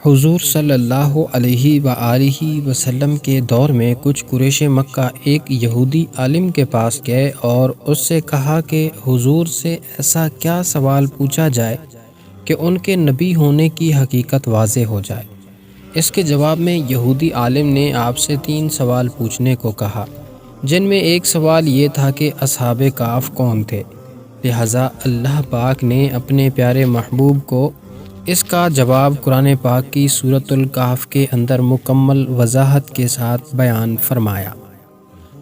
حضور صلی اللہ علیہ وآلہ وسلم کے دور میں کچھ قریش مکہ ایک یہودی عالم کے پاس گئے اور اس سے کہا کہ حضور سے ایسا کیا سوال پوچھا جائے کہ ان کے نبی ہونے کی حقیقت واضح ہو جائے۔ اس کے جواب میں یہودی عالم نے آپ سے 3 سوال پوچھنے کو کہا، جن میں ایک سوال یہ تھا کہ اصحاب کہف کون تھے۔ لہٰذا اللہ پاک نے اپنے پیارے محبوب کو اس کا جواب قرآن پاک کی سورۃ الکہف کے اندر مکمل وضاحت کے ساتھ بیان فرمایا۔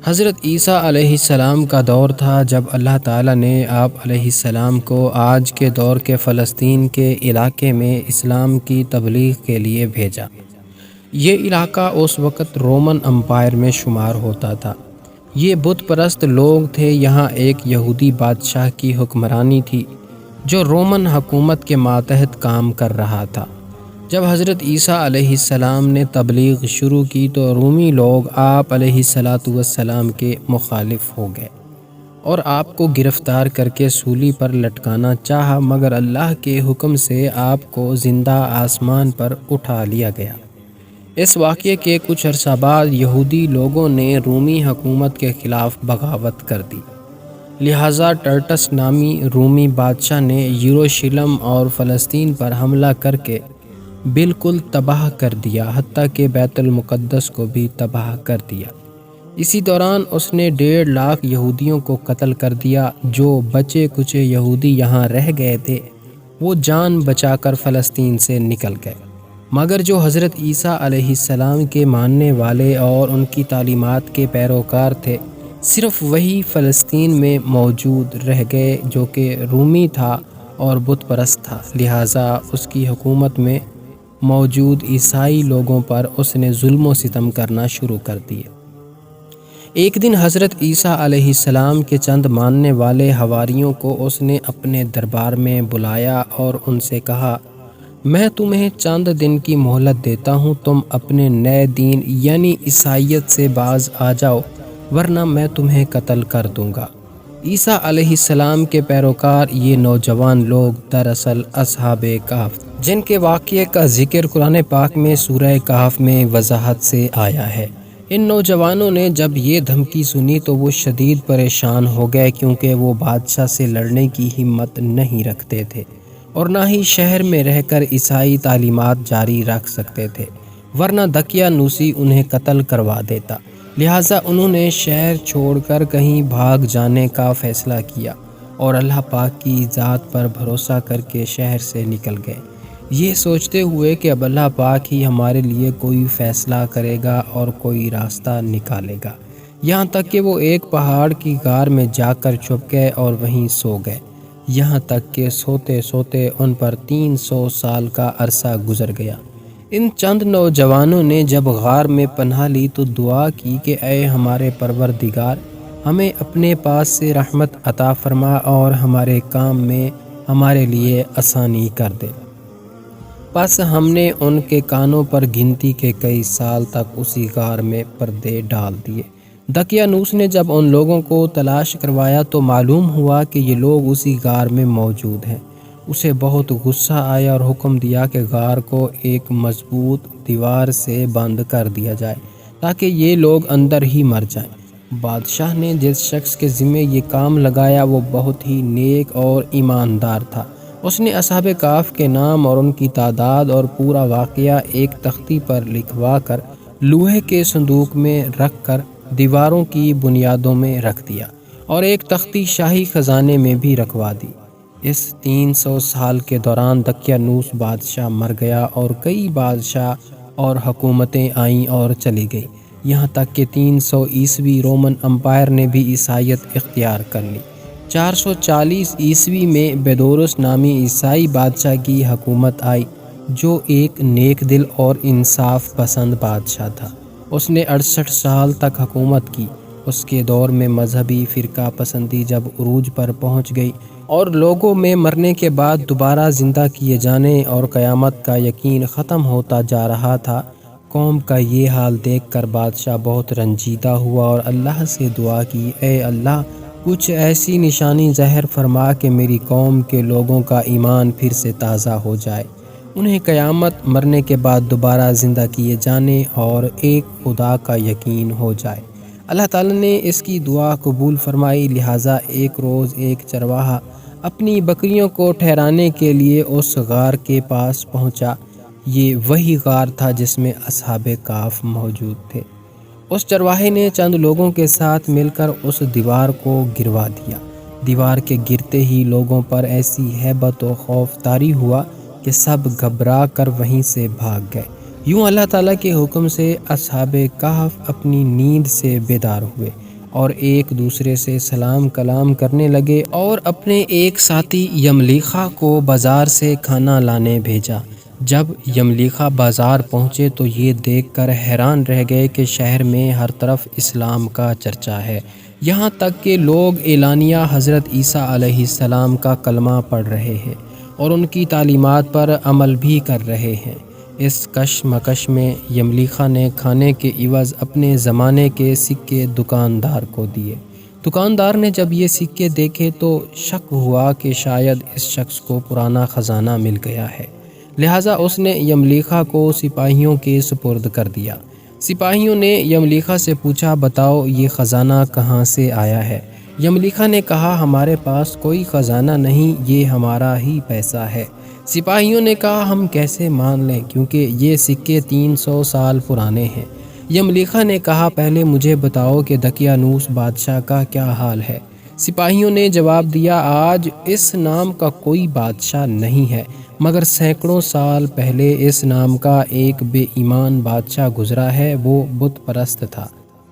حضرت عیسیٰ علیہ السلام کا دور تھا جب اللہ تعالیٰ نے آپ علیہ السلام کو آج کے دور کے فلسطین کے علاقے میں اسلام کی تبلیغ کے لیے بھیجا۔ یہ علاقہ اس وقت رومن امپائر میں شمار ہوتا تھا۔ یہ بت پرست لوگ تھے۔ یہاں ایک یہودی بادشاہ کی حکمرانی تھی جو رومن حکومت کے ماتحت کام کر رہا تھا۔ جب حضرت عیسیٰ علیہ السلام نے تبلیغ شروع کی تو رومی لوگ آپ علیہ السلام کے مخالف ہو گئے اور آپ کو گرفتار کر کے سولی پر لٹکانا چاہا، مگر اللہ کے حکم سے آپ کو زندہ آسمان پر اٹھا لیا گیا۔ اس واقعے کے کچھ عرصہ بعد یہودی لوگوں نے رومی حکومت کے خلاف بغاوت کر دی۔ لہٰذا ٹرٹس نامی رومی بادشاہ نے یروشلم اور فلسطین پر حملہ کر کے بالکل تباہ کر دیا، حتیٰ کہ بیت المقدس کو بھی تباہ کر دیا۔ اسی دوران اس نے 1.5 لاکھ یہودیوں کو قتل کر دیا۔ جو بچے کچے یہودی یہاں رہ گئے تھے وہ جان بچا کر فلسطین سے نکل گئے، مگر جو حضرت عیسیٰ علیہ السلام کے ماننے والے اور ان کی تعلیمات کے پیروکار تھے، صرف وہی فلسطین میں موجود رہ گئے جو کہ رومی تھا اور بت پرست تھا۔ لہٰذا اس کی حکومت میں موجود عیسائی لوگوں پر اس نے ظلم و ستم کرنا شروع کر دیے۔ ایک دن حضرت عیسیٰ علیہ السلام کے چند ماننے والے حواریوں کو اس نے اپنے دربار میں بلایا اور ان سے کہا، میں تمہیں چند دن کی مہلت دیتا ہوں، تم اپنے نئے دین یعنی عیسائیت سے باز آ جاؤ، ورنہ میں تمہیں قتل کر دوں گا۔ عیسیٰ علیہ السلام کے پیروکار یہ نوجوان لوگ دراصل اصحاب کہف، جن کے واقعے کا ذکر قرآن پاک میں سورہ کہف میں وضاحت سے آیا ہے۔ ان نوجوانوں نے جب یہ دھمکی سنی تو وہ شدید پریشان ہو گئے، کیونکہ وہ بادشاہ سے لڑنے کی ہمت نہیں رکھتے تھے اور نہ ہی شہر میں رہ کر عیسائی تعلیمات جاری رکھ سکتے تھے، ورنہ دقیانوسی انہیں قتل کروا دیتا۔ لہٰذا انہوں نے شہر چھوڑ کر کہیں بھاگ جانے کا فیصلہ کیا اور اللہ پاک کی ذات پر بھروسہ کر کے شہر سے نکل گئے، یہ سوچتے ہوئے کہ اب اللہ پاک ہی ہمارے لیے کوئی فیصلہ کرے گا اور کوئی راستہ نکالے گا۔ یہاں تک کہ وہ ایک پہاڑ کی غار میں جا کر چھپ گئے اور وہیں سو گئے، یہاں تک کہ سوتے سوتے ان پر 300 سال کا عرصہ گزر گیا۔ ان چند نوجوانوں نے جب غار میں پناہ لی تو دعا کی کہ اے ہمارے پروردگار، ہمیں اپنے پاس سے رحمت عطا فرما اور ہمارے کام میں ہمارے لیے آسانی کر دے۔ پس ہم نے ان کے کانوں پر گنتی کے کئی سال تک اسی غار میں پردے ڈال دیے۔ دقیانوس نے جب ان لوگوں کو تلاش کروایا تو معلوم ہوا کہ یہ لوگ اسی غار میں موجود ہیں۔ اسے بہت غصہ آیا اور حکم دیا کہ غار کو ایک مضبوط دیوار سے بند کر دیا جائے تاکہ یہ لوگ اندر ہی مر جائیں۔ بادشاہ نے جس شخص کے ذمہ یہ کام لگایا وہ بہت ہی نیک اور ایماندار تھا۔ اس نے اصحاب کہف کے نام اور ان کی تعداد اور پورا واقعہ ایک تختی پر لکھوا کر لوہے کے صندوق میں رکھ کر دیواروں کی بنیادوں میں رکھ دیا اور ایک تختی شاہی خزانے میں بھی رکھوا دی۔ اس 300 سال کے دوران دقیانوس بادشاہ مر گیا اور کئی بادشاہ اور حکومتیں آئیں اور چلی گئیں، یہاں تک کہ 300 عیسوی رومن امپائر نے بھی عیسائیت اختیار کر لی۔ 440 عیسوی میں بیدوروس نامی عیسائی بادشاہ کی حکومت آئی، جو ایک نیک دل اور انصاف پسند بادشاہ تھا۔ اس نے 68 سال تک حکومت کی۔ اس کے دور میں مذہبی فرقہ پسندی جب عروج پر پہنچ گئی اور لوگوں میں مرنے کے بعد دوبارہ زندہ کیے جانے اور قیامت کا یقین ختم ہوتا جا رہا تھا، قوم کا یہ حال دیکھ کر بادشاہ بہت رنجیدہ ہوا اور اللہ سے دعا کی، اے اللہ، کچھ ایسی نشانی ظاہر فرما کہ میری قوم کے لوگوں کا ایمان پھر سے تازہ ہو جائے۔ انہیں قیامت مرنے کے بعد دوبارہ زندہ کیے جانے اور ایک خدا کا یقین ہو جائے۔ اللہ تعالیٰ نے اس کی دعا قبول فرمائی، لہٰذا ایک روز ایک چرواہا اپنی بکریوں کو ٹھہرانے کے لیے اس غار کے پاس پہنچا۔ یہ وہی غار تھا جس میں اصحاب کہف موجود تھے۔ اس چرواہے نے چند لوگوں کے ساتھ مل کر اس دیوار کو گروا دیا۔ دیوار کے گرتے ہی لوگوں پر ایسی ہیبت و خوف طاری ہوا کہ سب گھبرا کر وہیں سے بھاگ گئے۔ یوں اللہ تعالیٰ کے حکم سے اصحاب کہف اپنی نیند سے بیدار ہوئے اور ایک دوسرے سے سلام کلام کرنے لگے اور اپنے ایک ساتھی یملیخا کو بازار سے کھانا لانے بھیجا۔ جب یملیخا بازار پہنچے تو یہ دیکھ کر حیران رہ گئے کہ شہر میں ہر طرف اسلام کا چرچا ہے، یہاں تک کہ لوگ اعلانیہ حضرت عیسیٰ علیہ السلام کا کلمہ پڑھ رہے ہیں اور ان کی تعلیمات پر عمل بھی کر رہے ہیں۔ اس کشمکش میں یملیخا نے کھانے کے عوض اپنے زمانے کے سکے دکاندار کو دیے۔ دکاندار نے جب یہ سکے دیکھے تو شک ہوا کہ شاید اس شخص کو پرانا خزانہ مل گیا ہے، لہٰذا اس نے یملیخا کو سپاہیوں کے سپرد کر دیا۔ سپاہیوں نے یملیخا سے پوچھا، بتاؤ یہ خزانہ کہاں سے آیا ہے؟ یملیخا نے کہا، ہمارے پاس کوئی خزانہ نہیں، یہ ہمارا ہی پیسہ ہے۔ سپاہیوں نے کہا، ہم کیسے مان لیں کیونکہ یہ سکے 300 سال پرانے ہیں۔ یملیخا نے کہا، پہلے مجھے بتاؤ کہ دقیانوس بادشاہ کا کیا حال ہے؟ سپاہیوں نے جواب دیا، آج اس نام کا کوئی بادشاہ نہیں ہے، مگر سینکڑوں سال پہلے اس نام کا ایک بے ایمان بادشاہ گزرا ہے، وہ بت پرست تھا۔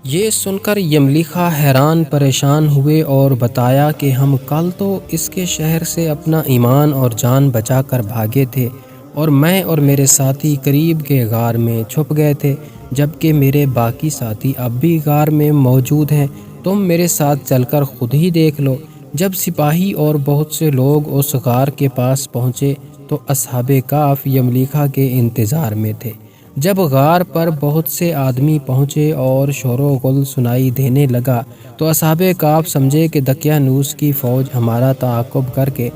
یہ سن کر یملیخا حیران پریشان ہوئے اور بتایا کہ ہم کل تو اس کے شہر سے اپنا ایمان اور جان بچا کر بھاگے تھے اور میں اور میرے ساتھی قریب کے غار میں چھپ گئے تھے، جبکہ میرے باقی ساتھی اب بھی غار میں موجود ہیں، تم میرے ساتھ چل کر خود ہی دیکھ لو۔ جب سپاہی اور بہت سے لوگ اس غار کے پاس پہنچے تو اصحاب کہف یملیخا کے انتظار میں تھے۔ جب غار پر بہت سے آدمی پہنچے اور شور و غل سنائی دینے لگا تو اصحاب کہف سمجھے کہ دقیانوس کی فوج ہمارا تعاقب کر کے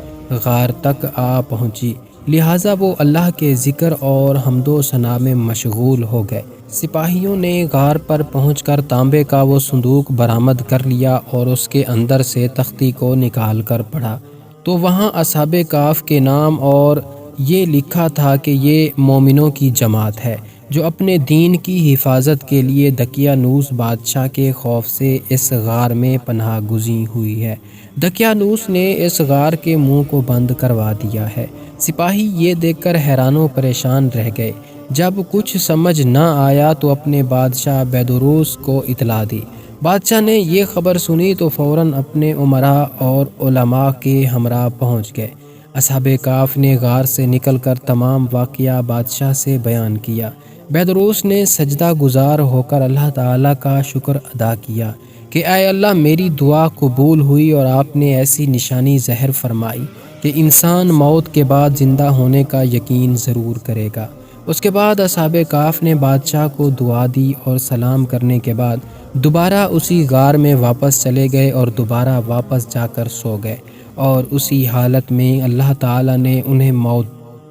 غار تک آ پہنچی، لہٰذا وہ اللہ کے ذکر اور حمد و ثنا میں مشغول ہو گئے۔ سپاہیوں نے غار پر پہنچ کر تانبے کا وہ صندوق برآمد کر لیا اور اس کے اندر سے تختی کو نکال کر پڑھا تو وہاں اصحاب کہف کے نام اور یہ لکھا تھا کہ یہ مومنوں کی جماعت ہے جو اپنے دین کی حفاظت کے لیے دقیانوس بادشاہ کے خوف سے اس غار میں پناہ گزین ہوئی ہے۔ دقیانوس نے اس غار کے منہ کو بند کروا دیا ہے۔ سپاہی یہ دیکھ کر حیران و پریشان رہ گئے۔ جب کچھ سمجھ نہ آیا تو اپنے بادشاہ بیدروس کو اطلاع دی۔ بادشاہ نے یہ خبر سنی تو فوراً اپنے امراء اور علماء کے ہمراہ پہنچ گئے۔ اصحاب کہف نے غار سے نکل کر تمام واقعہ بادشاہ سے بیان کیا۔ بیدروس نے سجدہ گزار ہو کر اللہ تعالیٰ کا شکر ادا کیا کہ اے اللہ، میری دعا قبول ہوئی اور آپ نے ایسی نشانی ظاہر فرمائی کہ انسان موت کے بعد زندہ ہونے کا یقین ضرور کرے گا۔ اس کے بعد اصحاب کہف نے بادشاہ کو دعا دی اور سلام کرنے کے بعد دوبارہ اسی غار میں واپس چلے گئے اور دوبارہ واپس جا کر سو گئے اور اسی حالت میں اللہ تعالیٰ نے انہیں موت۔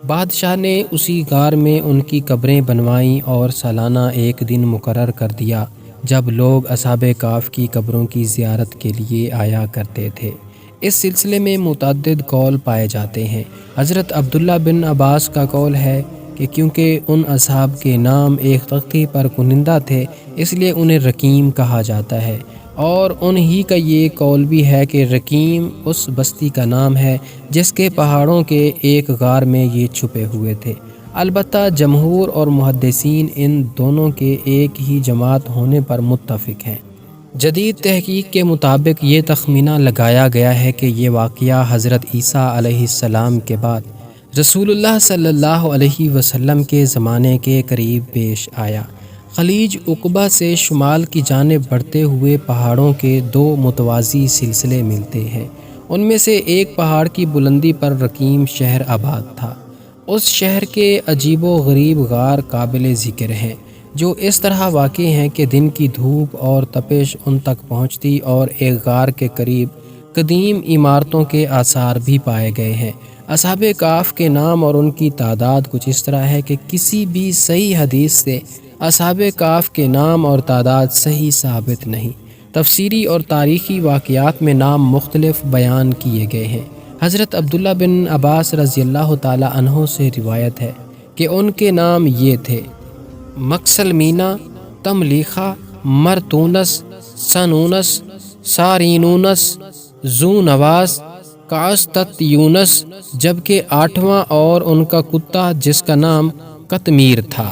بادشاہ نے اسی غار میں ان کی قبریں بنوائیں اور سالانہ ایک دن مقرر کر دیا جب لوگ اصحاب کہف کی قبروں کی زیارت کے لیے آیا کرتے تھے۔ اس سلسلے میں متعدد قول پائے جاتے ہیں۔ حضرت عبداللہ بن عباس کا قول ہے کہ کیونکہ ان اصحاب کے نام ایک تختی پر کنندہ تھے اس لیے انہیں رقیم کہا جاتا ہے، اور انہی کا یہ قول بھی ہے کہ رقیم اس بستی کا نام ہے جس کے پہاڑوں کے ایک غار میں یہ چھپے ہوئے تھے۔ البتہ جمہور اور محدثین ان دونوں کے ایک ہی جماعت ہونے پر متفق ہیں۔ جدید تحقیق کے مطابق یہ تخمینہ لگایا گیا ہے کہ یہ واقعہ حضرت عیسیٰ علیہ السلام کے بعد رسول اللہ صلی اللہ علیہ وسلم کے زمانے کے قریب پیش آیا۔ خلیج عقبہ سے شمال کی جانب بڑھتے ہوئے پہاڑوں کے دو متوازی سلسلے ملتے ہیں، ان میں سے ایک پہاڑ کی بلندی پر رقیم شہر آباد تھا۔ اس شہر کے عجیب و غریب غار قابل ذکر ہیں جو اس طرح واقع ہیں کہ دن کی دھوپ اور تپش ان تک پہنچتی اور ایک غار کے قریب قدیم عمارتوں کے آثار بھی پائے گئے ہیں۔ اصحاب کہف کے نام اور ان کی تعداد کچھ اس طرح ہے کہ کسی بھی صحیح حدیث سے اصحاب کہف کے نام اور تعداد صحیح ثابت نہیں۔ تفسیری اور تاریخی واقعات میں نام مختلف بیان کیے گئے ہیں۔ حضرت عبداللہ بن عباس رضی اللہ تعالی عنہ سے روایت ہے کہ ان کے نام یہ تھے: مکسلمینہ، تملیخہ، مرتونس، سنونس، سارینونس، زونواس، کاستت یونس، جبکہ 8واں اور ان کا کتا جس کا نام قطمیر تھا۔